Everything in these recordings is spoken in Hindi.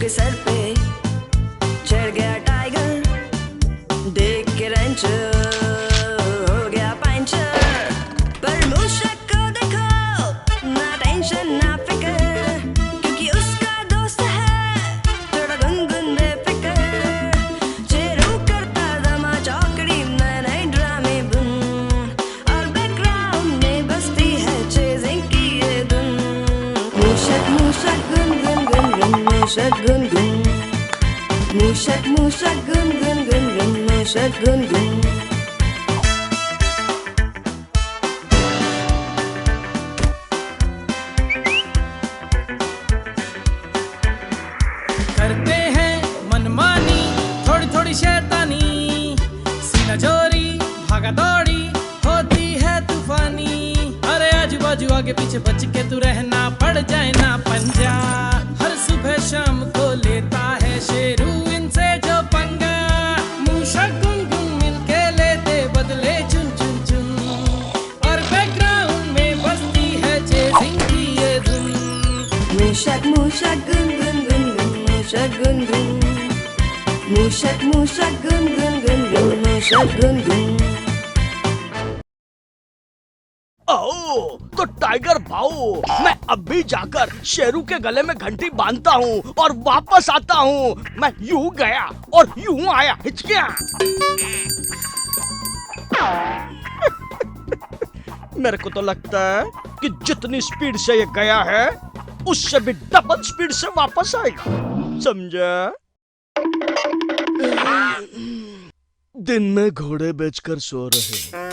सर पे चढ़ गया टाइगर, देख के रेंचर हो गया पंचर। पर मूषक को देखो, ना टेंशन ना फिक्र, क्योंकि उसका दोस्त है थोड़ा गुनगुन बेफिक्र। शेरू करता दमा चौकड़ी में नए ड्रामे बुन, और बैकग्राउंड में बजती है चेजिंग की ये धुन। मूषक मूषक गुन गुन गुन गुन, मूषक गुन गुन, मूषक मूषक गुन गुन गुन गुन, मूषक गुन गुन। करते हैं मनमानी, थोड़ी थोड़ी शैतानी, सीना चोरी भागा दौड़ी होती है तूफानी। अरे आजू बाजू आगे पीछे बच के तू रहना, पड़ जाए ना पंजा। हर सुबह शाम को लेता है शेरू इनसे जो पंगा। मूषक गुनगुन मिलके लेते बदले चुन चुन चुन, और बैकग्राउंड में बजती है चेजिंग की ये धुन। मूषक मूषक गुन गुन गुन गुन, मूषक गुन गुन, मूषक मूषक गुन गुन गुन गुन, मूषक गुन गुन। ओह, तो टाइगर भाऊ, मैं अभी जाकर शेरू के गले में घंटी बांधता हूँ और वापस आता हूँ। मैं यूं गया और यूं आया, हिचकिया। मेरे को तो लगता है कि जितनी स्पीड से ये गया है, उससे भी डबल स्पीड से वापस आएगा, समझा? दिन में घोड़े बेचकर सो रहे।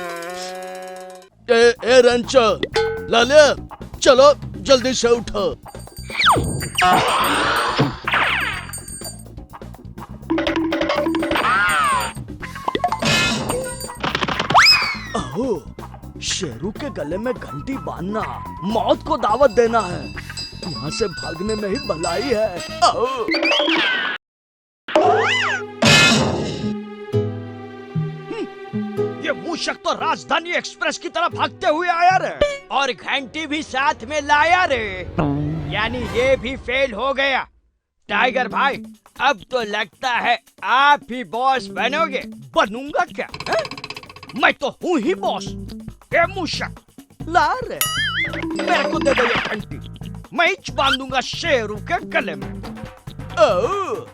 ए रंचर, लालिया, चलो जल्दी से उठो। ओह, शेरू के गले में घंटी बांधना मौत को दावत देना है। यहाँ से भागने में ही भलाई है। ओह। ये मूषक तो राजधानी एक्सप्रेस की तरह भागते हुए आया रे, और घंटी भी साथ में लाया रे। यानी ये भी फेल हो गया। टाइगर भाई, अब तो लगता है आप ही बॉस बनोगे। बनूंगा क्या है? मैं तो हूँ ही बॉस। ए मूषक, ला रे, मेरे को दे दो ये घंटी, मैं ही बांधूंगा शेरू के गले में। ओह,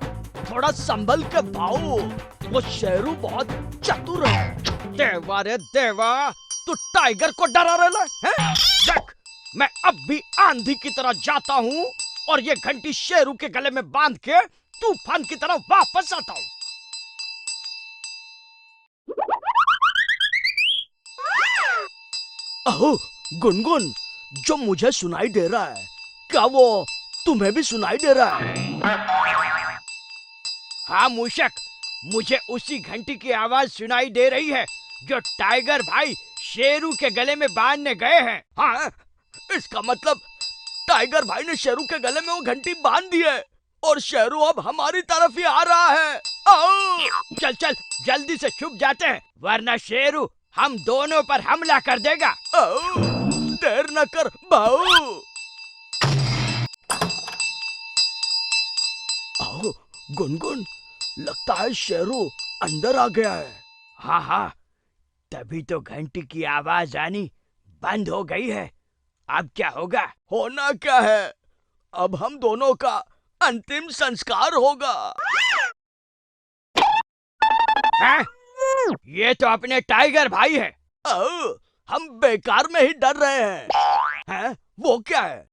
थोड़ा संभल के भाऊ, वो शेरू बहुत चतुर है। देवा रे देवा, तू टाइगर को डरा रहा है? देख, मैं अब भी आंधी की तरह जाता हूँ और ये घंटी शेरू के गले में बांध के तूफान की तरह वापस आता हूँ। ओह, गुनगुन, जो मुझे सुनाई दे रहा है, क्या वो तुम्हें भी सुनाई दे रहा है? हाँ मूषक, मुझे उसी घंटी की आवाज सुनाई दे रही है जो टाइगर भाई शेरू के गले में बांधने गए हैं। हाँ, इसका मतलब टाइगर भाई ने शेरू के गले में वो घंटी बांध दी है और शेरू अब हमारी तरफ ही आ रहा है। चल चल, जल्दी से छुप जाते हैं, वरना शेरू हम दोनों पर हमला कर देगा। देर न कर भाऊ। गुनगुन, लगता है शेरू अंदर आ गया है। हाँ हाँ, तभी तो घंटी की आवाज आनी बंद हो गई है। अब क्या होगा? होना क्या है, अब हम दोनों का अंतिम संस्कार होगा। हैं? ये तो अपने टाइगर भाई है। हम बेकार में ही डर रहे हैं। वो क्या है?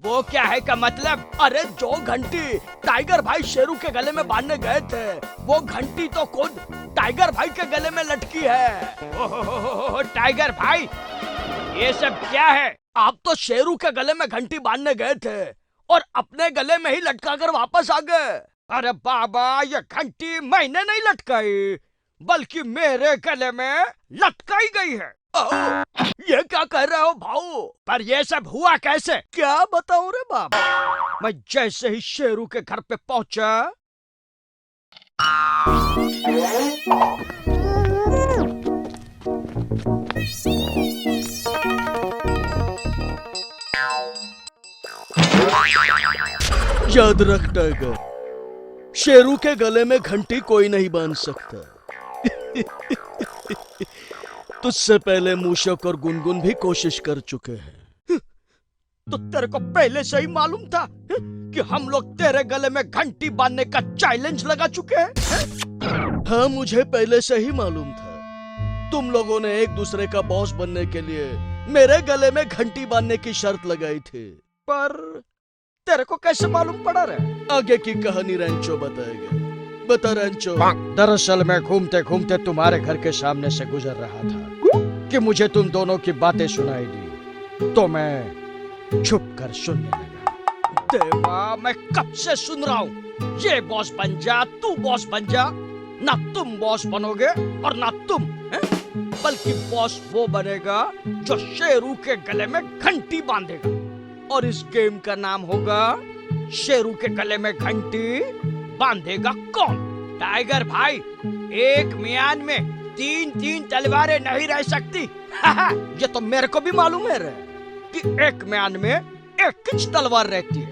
वो क्या है का मतलब? अरे जो घंटी टाइगर भाई शेरू के गले में बांधने गए थे, वो घंटी तो खुद टाइगर भाई के गले में लटकी है। ओहो, टाइगर भाई, ये सब क्या है? आप तो शेरू के गले में घंटी बांधने गए थे और अपने गले में ही लटका कर वापस आ गए। अरे बाबा, ये घंटी मैंने नहीं लटकाई, बल्कि मेरे गले में लटकाई गई है। ये क्या कह रहे हो भाऊ? पर ये सब हुआ कैसे? क्या बताऊं रे बाबा? मैं जैसे ही शेरू के घर पे पहुंचा, याद रख टाइगर, शेरू के गले में घंटी कोई नहीं बांध सकता। तुझसे पहले मूषक और गुनगुन भी कोशिश कर चुके हैं। तो तेरे को पहले से ही मालूम था कि हम लोग तेरे गले में घंटी बांधने का चैलेंज लगा चुके हैं? हाँ, मुझे पहले से ही मालूम था। तुम लोगों ने एक दूसरे का बॉस बनने के लिए मेरे गले में घंटी बांधने की शर्त लगाई थी। पर तेरे को कैसे मालूम पड़ा रे? आगे की कहानी रैंचो बताएगा। बता रैंचो। दरअसल मैं घूमते घूमते तुम्हारे घर के सामने से गुजर रहा था कि मुझे तुम दोनों की बातें सुनाई दी, तो मैं छुप कर सुनने लगा। देवा, मैं कब से सुन रहा हूँ, ये बॉस बन जा, तू बॉस बन जा। ना तुम बॉस बनोगे और ना तुम, बल्कि बॉस वो बनेगा जो शेरू के गले में घंटी बांधेगा। और इस गेम का नाम होगा शेरू के गले में घंटी बांधेगा कौन? टाइगर भाई, एक मियान में 3-3 तलवारें नहीं रह सकती। ये तो मेरे को भी मालूम है रे, कि एक म्यान में एक ही तलवार रहती है।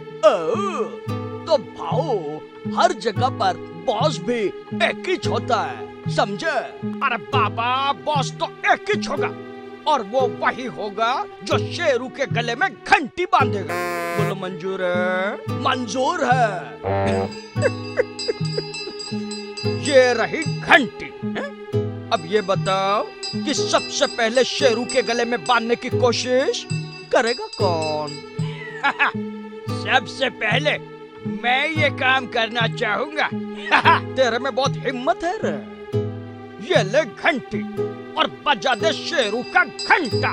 तो भाऊ, हर जगह पर बॉस भी एक ही होता है, समझे? अरे बाबा, बॉस तो एक ही होगा, और वो वही होगा जो शेरू के गले में घंटी बांधेगा। बोलो मंजूर है? मंजूर है। ये रही घंटी। अब ये बताओ कि सबसे पहले शेरू के गले में बांधने की कोशिश करेगा कौन? सबसे पहले मैं ये काम करना चाहूंगा। तेरे में बहुत हिम्मत है रे। ये ले घंटी और बजा दे शेरू का घंटा।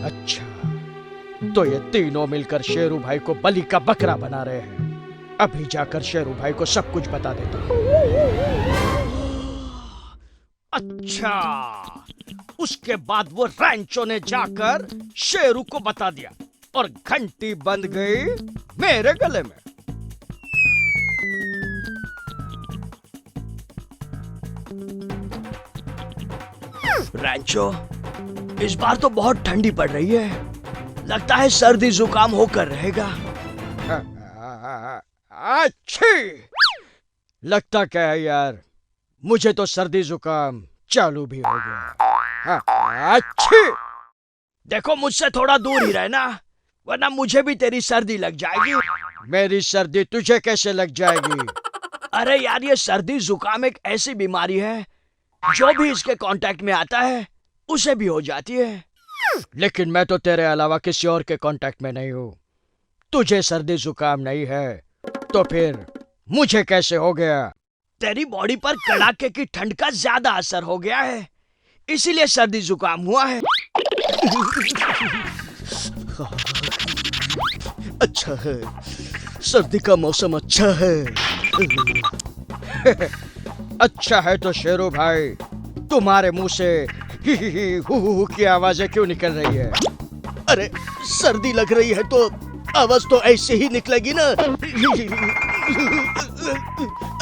अच्छा, तो ये तीनों मिलकर शेरू भाई को बलि का बकरा बना रहे हैं। अभी जाकर शेरू भाई को सब कुछ बता देता हूँ। अच्छा, उसके बाद वो रैंचो ने जाकर शेरू को बता दिया और घंटी बंध गई मेरे गले में। रैंचो, इस बार तो बहुत ठंडी पड़ रही है। लगता है सर्दी जुकाम होकर रहेगा। अच्छी लगता क्या है यार, मुझे तो सर्दी जुकाम चालू भी हो गया। अच्छी, देखो मुझसे थोड़ा दूर ही रहना, वरना मुझे भी तेरी सर्दी लग जाएगी। मेरी सर्दी तुझे कैसे लग जाएगी? अरे यार, ये सर्दी जुकाम एक ऐसी बीमारी है जो भी इसके कांटेक्ट में आता है उसे भी हो जाती है। लेकिन मैं तो तेरे अलावा किसी और के कांटेक्ट में नहीं हूँ। तुझे सर्दी जुकाम नहीं है तो फिर मुझे कैसे हो गया? तेरी बॉडी पर कड़ाके की ठंड का ज्यादा असर हो गया है, इसीलिए सर्दी जुकाम हुआ है। अच्छा है, सर्दी का मौसम अच्छा है। अच्छा है तो शेरू भाई, तुम्हारे मुंह से ही हु हु की आवाजें क्यों निकल रही है? अरे, सर्दी लग रही है तो आवाज तो ऐसे ही निकलेगी ना।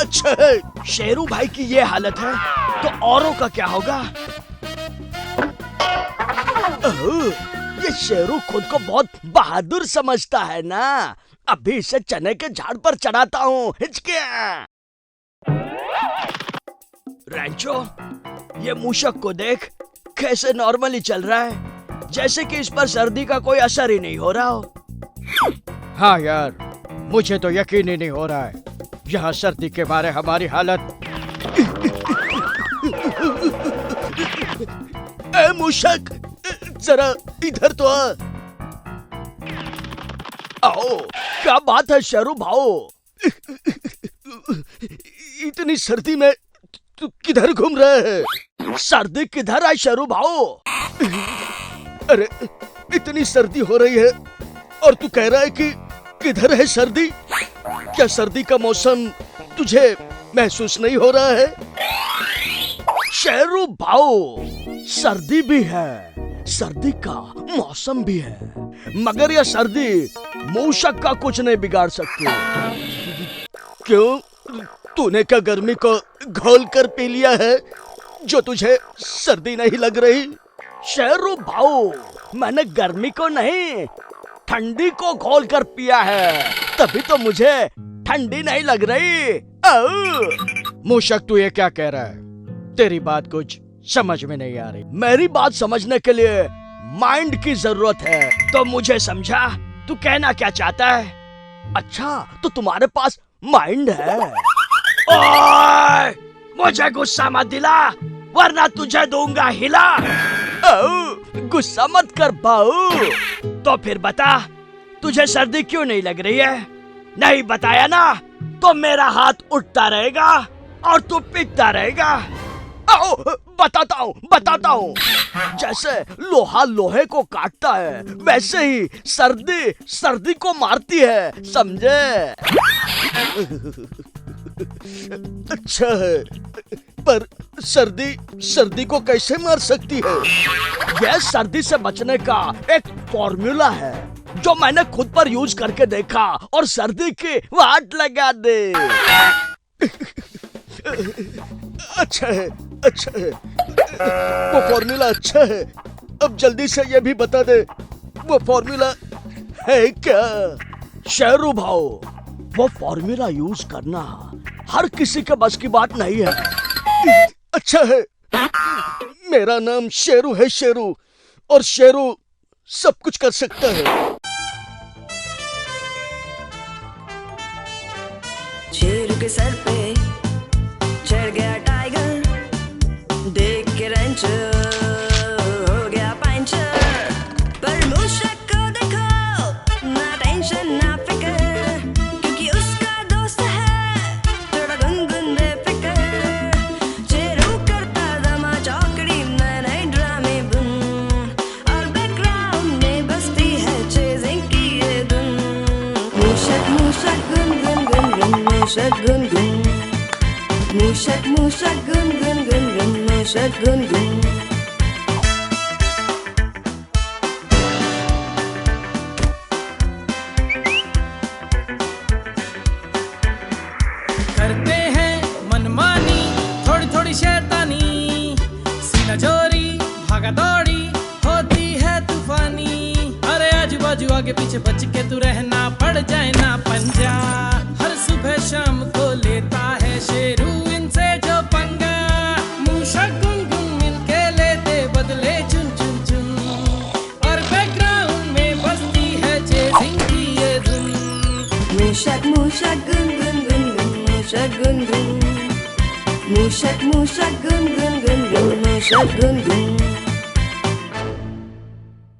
अच्छा है। शेरू भाई की ये हालत है तो औरों का क्या होगा? ये शेरू खुद को बहुत बहादुर समझता है ना। अभी इसे चने के झाड़ पर चढ़ाता हूँ। हिचकिया। रैंचो, ये मूषक को देख, कैसे नॉर्मली चल रहा है, जैसे कि इस पर सर्दी का कोई असर ही नहीं हो रहा हो। हाँ यार, मुझे तो यकीन ही नहीं हो रहा है, यहाँ सर्दी के मारे हमारी हालत। ए मूषक, जरा इधर तो आ। आओ, क्या बात है शेरू भाऊ? इतनी सर्दी में तू किधर घूम रहा है? सर्दी किधर है शेरू भाऊ? अरे, इतनी सर्दी हो रही है और तू कह रहा है कि किधर है सर्दी? क्या सर्दी का मौसम तुझे महसूस नहीं हो रहा है? शेरू भाऊ, सर्दी भी है, सर्दी का मौसम भी है, मगर यह सर्दी मूषक का कुछ नहीं बिगाड़ सकती। क्यों? तूने क्या गर्मी को घोल कर पी लिया है जो तुझे सर्दी नहीं लग रही? शेरू भाऊ, मैंने गर्मी को नहीं, ठंडी को घोल कर पिया है, तभी तो मुझे ठंडी नहीं लग रही। मूषक तू ये क्या कह रहा है? तेरी बात कुछ समझ में नहीं आ रही। मेरी बात समझने के लिए माइंड की जरूरत है, तो मुझे समझा तू कहना क्या चाहता है? अच्छा, तो तुम्हारे पास माइंड है। ओए, मुझे गुस्सा मत दिला, वरना तुझे दूंगा हिला। गुस्सा मत कर बाऊ। तो फिर बता, तुझे सर्दी क्यों नहीं लग रही है? नहीं बताया ना तो मेरा हाथ उठता रहेगा और तू पीटता रहेगा। आओ, बताता हूँ। जैसे लोहा लोहे को काटता है, वैसे ही सर्दी सर्दी को मारती है, समझे? अच्छा है, पर सर्दी को कैसे मार सकती है? यह सर्दी से बचने का एक फॉर्मूला है जो मैंने खुद पर यूज करके देखा और सर्दी की वाट लगा दे। अच्छा है, वो फॉर्मूला अच्छा है। अब जल्दी से ये भी बता दे, वो फॉर्मूला है क्या? शेरू भाऊ, वो फॉर्मूला यूज करना हर किसी के बस की बात नहीं है। अच्छा है, मेरा नाम शेरू है, शेरू, और शेरू सब कुछ कर सकता है। शेरू के सर पे चढ़ गया टाइगर, देख के रंच हो गया पंचर। पर मूषक को देखो, ना टेंशन ना फिकर, क्योंकि उसका दोस्त है थोड़ा गुनगुन बेफिकर। शेरू करता दमा चौकड़ी में नए ड्रामे बुन, और बैकग्राउंड में बजती है चेजिंग की ये धुन। मूषक मूषक गुन गुन गुन गुन, मूषक गुन गुन, मूषक मूषक गुन गुन गुन गुन, मूषक गुन गुन। करते हैं मनमानी, थोड़ी थोड़ी शैतानी, सीना जोरी भागा दौड़ी होती है तूफानी। अरे आजू बाजू आगे पीछे बच के तू रहना, पड़ जाए ना पंजा। हर सुबह शाम को लेता है शेरू इनसे जो पंगा। मूषक गुनगुन मिलके लेते बदले चुन चुन चुन, और बैकग्राउंड में बजती है चेजिंग की ये धुन। मूषक मूषक गुन गुन गुन गुन, मूषक गुन गुन, मूषक मूषक गुन गुन गुन गुन, मूषक गुन गुन।